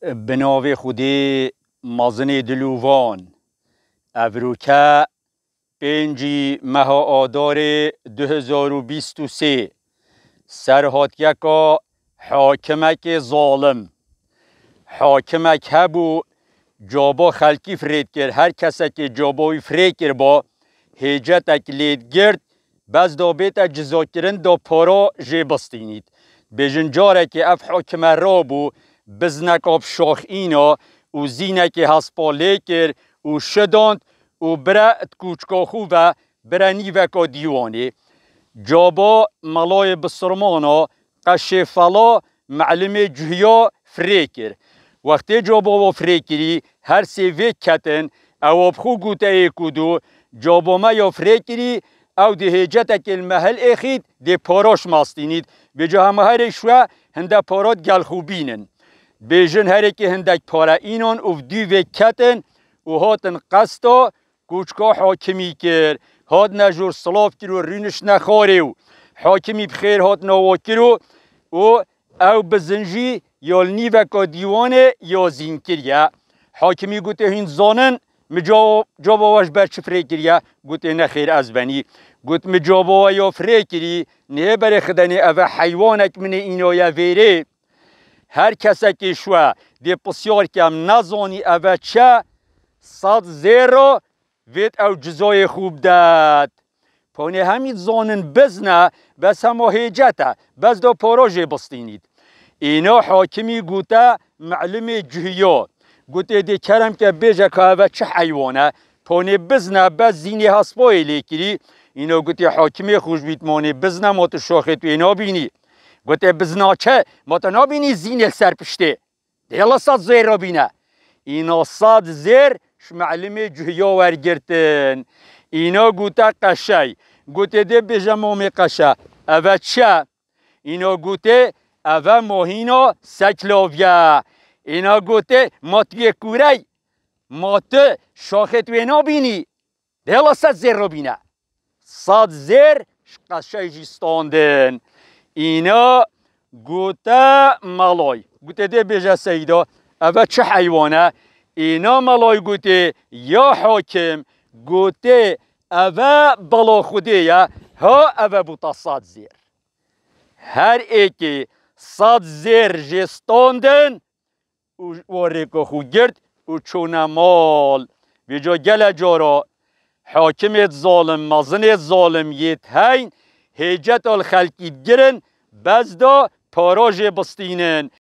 بناو خودی مازن دلووان افروکه 5 ماه آذار 2023 سرهات یکا حاکمک ظالم حاکمک هبو جابا خلکی فرید کرد هر کسی که جابای فرید کرد با هیجتک لید گرد بس دا بیتا جزا کرن دا پارا جه بستینید بجنجاره که اف حاکم را بو بزنک آب شاخ اینا و زینک هسپاله کرد و شداند و برا کوچکا خو و برا نیوکا دیوانه جابا ملای بسرمانا قشه فلا معلم جهیا فریکر وقتی جابا و فریکری هر سیوه کتن او بخو گوته ایکودو جابا ما یا فریکری او ده هجتک المحل اخید ده پاراش ماستینید به جا همه هر شوه هنده پارات گل خوبینن بیجن هره که هندک پارا اینان او دیوه کتن و هاتن قستا کوچکا حاکمی کر هات نجور صلاف کرو رینش نخاره حاکمی بخیر هات نوا کرو و او بزنجی یا نیوکا دیوانه یا زین کریه حاکمی گوته هین زانن مجابا واش بر چه فری کریه گوته نخیر از بنی گوت مجابا یا فری کری نه بر خدنی او حیوانک من اینا یا ویره هر کسی که شوه دی پسیار کم نزانی او چه 100 زیرو وید او جزای خوب داد پانه همین زانن بزنه بس همه هیجته بس دا پاراجه بستینید اینا حاکمی گوته معلم جهیا گوته دی کرم که بیجه که او چه حیوانه پانه بزنه بس زینی هسپای لیکری اینا گوته حاکمی خوش بیت مانه بزنه ما تو شاخه تو اینا بینی گوته بزنه چه ما تو نبینی زینی سرپشته دیلا 100 زیر را بینه اینا 100 زیر معلم جهیا ورگرتن اینا گوته قشه گوته ده بجمام قشه او چه اینا گوته او ماهینا سکلاویه اینا گوته ماتوی کوری مات شاخت وینا بینی دیلا 100 زیر رو بینه 100 زیر قشه جیستاندن اینا گوته ملای گوته ده بجه سیدا او چه حیوانه اینا ملای گوته یا حاکم گوته او بلا خوده یا ها او بوتا 100 زیر هر ایکی 100 زیر جستاندن و ریکو خو گرد و چونه مال بجا گل جارا حاکمت ظالم مزنت ظالم یت هین هیجت الخلقی گرن بزدا پاراج بستینن